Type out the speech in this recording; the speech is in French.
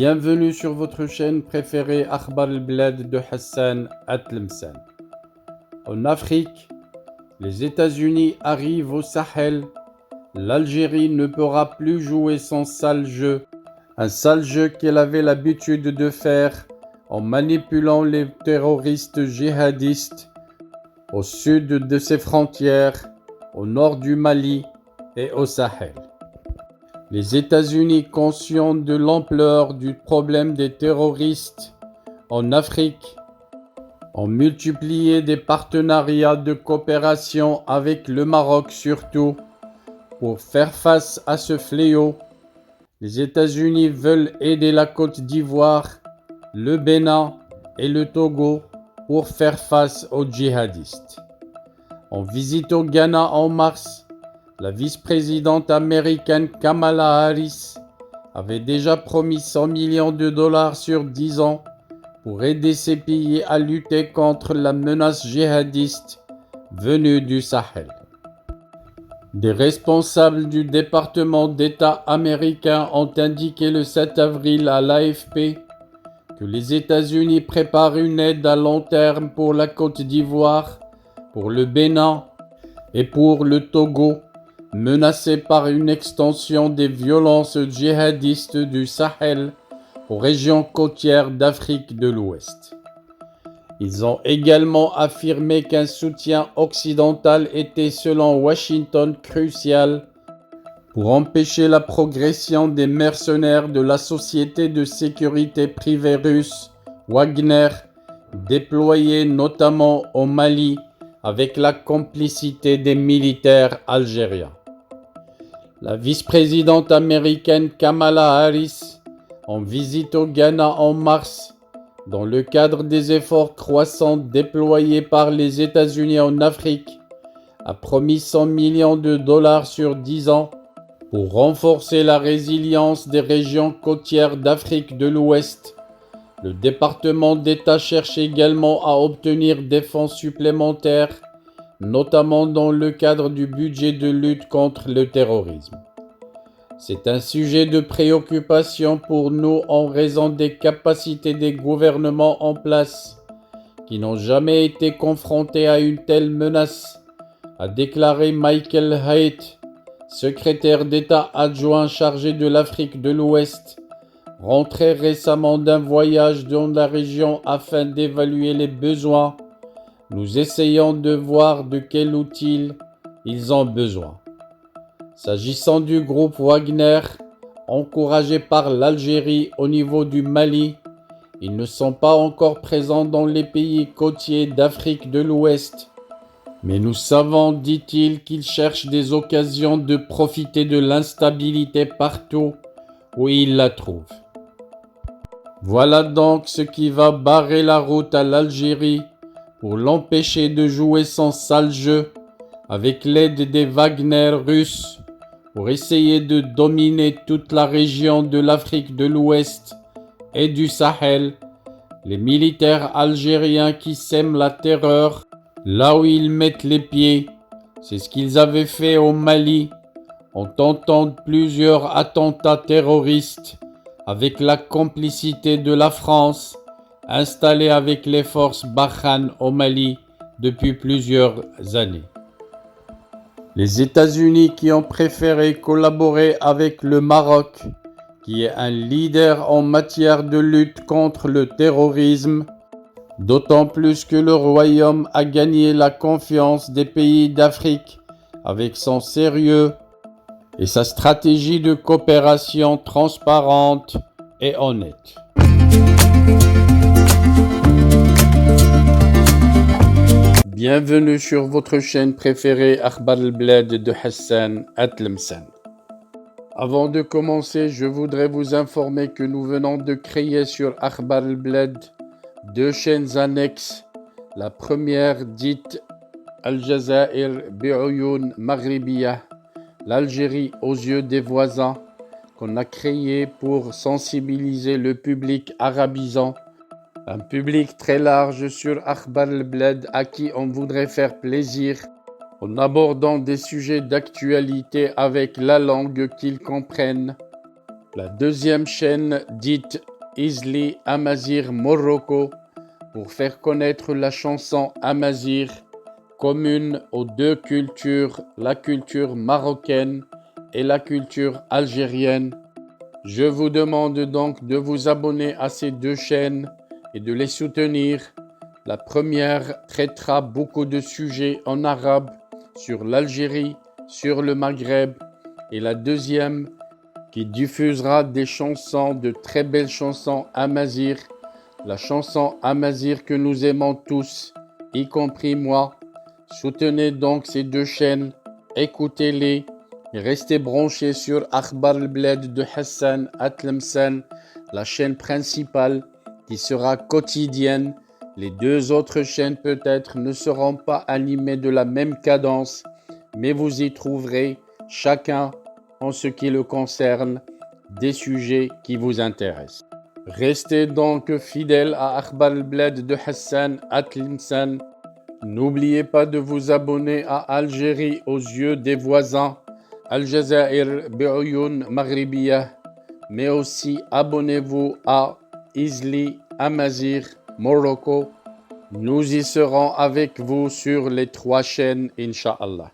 Bienvenue sur votre chaîne préférée Akhbar al-Blad de Hassan Atlemsan. En Afrique, les États-Unis arrivent au Sahel. L'Algérie ne pourra plus jouer son sale jeu. Un sale jeu qu'elle avait l'habitude de faire en manipulant les terroristes djihadistes au sud de ses frontières, au nord du Mali et au Sahel. Les États-Unis, conscients de l'ampleur du problème des terroristes en Afrique, ont multiplié des partenariats de coopération avec le Maroc surtout pour faire face à ce fléau. Les États-Unis veulent aider la Côte d'Ivoire, le Bénin et le Togo pour faire face aux djihadistes. En visite au Ghana en mars, la vice-présidente américaine Kamala Harris avait déjà promis 100 millions de dollars sur 10 ans pour aider ces pays à lutter contre la menace djihadiste venue du Sahel. Des responsables du département d'État américain ont indiqué le 7 avril à l'AFP que les États-Unis préparent une aide à long terme pour la Côte d'Ivoire, pour le Bénin et pour le Togo, menacés par une extension des violences djihadistes du Sahel aux régions côtières d'Afrique de l'Ouest. Ils ont également affirmé qu'un soutien occidental était selon Washington crucial pour empêcher la progression des mercenaires de la société de sécurité privée russe Wagner, déployée notamment au Mali avec la complicité des militaires algériens. La vice-présidente américaine Kamala Harris, en visite au Ghana en mars, dans le cadre des efforts croissants déployés par les États-Unis en Afrique, a promis 100 millions de dollars sur 10 ans pour renforcer la résilience des régions côtières d'Afrique de l'Ouest. Le département d'État cherche également à obtenir des fonds supplémentaires, notamment dans le cadre du budget de lutte contre le terrorisme. C'est un sujet de préoccupation pour nous en raison des capacités des gouvernements en place, qui n'ont jamais été confrontés à une telle menace, a déclaré Michael Hayt, secrétaire d'État adjoint chargé de l'Afrique de l'Ouest, rentré récemment d'un voyage dans la région afin d'évaluer les besoins. Nous essayons de voir de quel outil ils ont besoin. S'agissant du groupe Wagner, encouragé par l'Algérie au niveau du Mali, ils ne sont pas encore présents dans les pays côtiers d'Afrique de l'Ouest. Mais nous savons, dit-il, qu'ils cherchent des occasions de profiter de l'instabilité partout où ils la trouvent. Voilà donc ce qui va barrer la route à l'Algérie pour l'empêcher de jouer son sale jeu avec l'aide des Wagner russes pour essayer de dominer toute la région de l'Afrique de l'Ouest et du Sahel. Les militaires algériens qui sèment la terreur là où ils mettent les pieds, c'est ce qu'ils avaient fait au Mali en tentant plusieurs attentats terroristes avec la complicité de la France, installée avec les forces Barkhane au Mali depuis plusieurs années. Les États-Unis qui ont préféré collaborer avec le Maroc, qui est un leader en matière de lutte contre le terrorisme, d'autant plus que le Royaume a gagné la confiance des pays d'Afrique avec son sérieux et sa stratégie de coopération transparente et honnête. Bienvenue sur votre chaîne préférée Akhbar al-Blad de Hassan Atlemsan. Avant de commencer, je voudrais vous informer que nous venons de créer sur Akhbar al-Blad 2 chaînes annexes. La première dite Al-Jazair Bi'Oyoun Maghribiyah, l'Algérie aux yeux des voisins, qu'on a créée pour sensibiliser le public arabisant, un public très large sur Akhbar al-Blad à qui on voudrait faire plaisir en abordant des sujets d'actualité avec la langue qu'ils comprennent. La deuxième chaîne dite Izli Amazigh Morocco pour faire connaître la chanson amazigh commune aux deux cultures, la culture marocaine et la culture algérienne. Je vous demande donc de vous abonner à ces deux chaînes et de les soutenir. La première traitera beaucoup de sujets en arabe sur l'Algérie, sur le Maghreb, et la deuxième qui diffusera des chansons, de très belles chansons amazigh, la chanson amazigh que nous aimons tous, y compris moi. Soutenez donc ces deux chaînes, écoutez-les, et restez branchés sur Akhbar al-Bled de Hassan Atlemsan, la chaîne principale qui sera quotidienne. Les deux autres chaînes peut-être ne seront pas animées de la même cadence, mais vous y trouverez chacun, en ce qui le concerne, des sujets qui vous intéressent. Restez donc fidèles à Akhbar al-Bled de Hassan Atlemsan. N'oubliez pas de vous abonner à Algérie aux yeux des voisins, Al-Jazair Bi'oyoun Maghribiyah, mais aussi abonnez-vous à Izli Amazigh Morocco. Nous y serons avec vous sur les trois chaînes, Inch'Allah.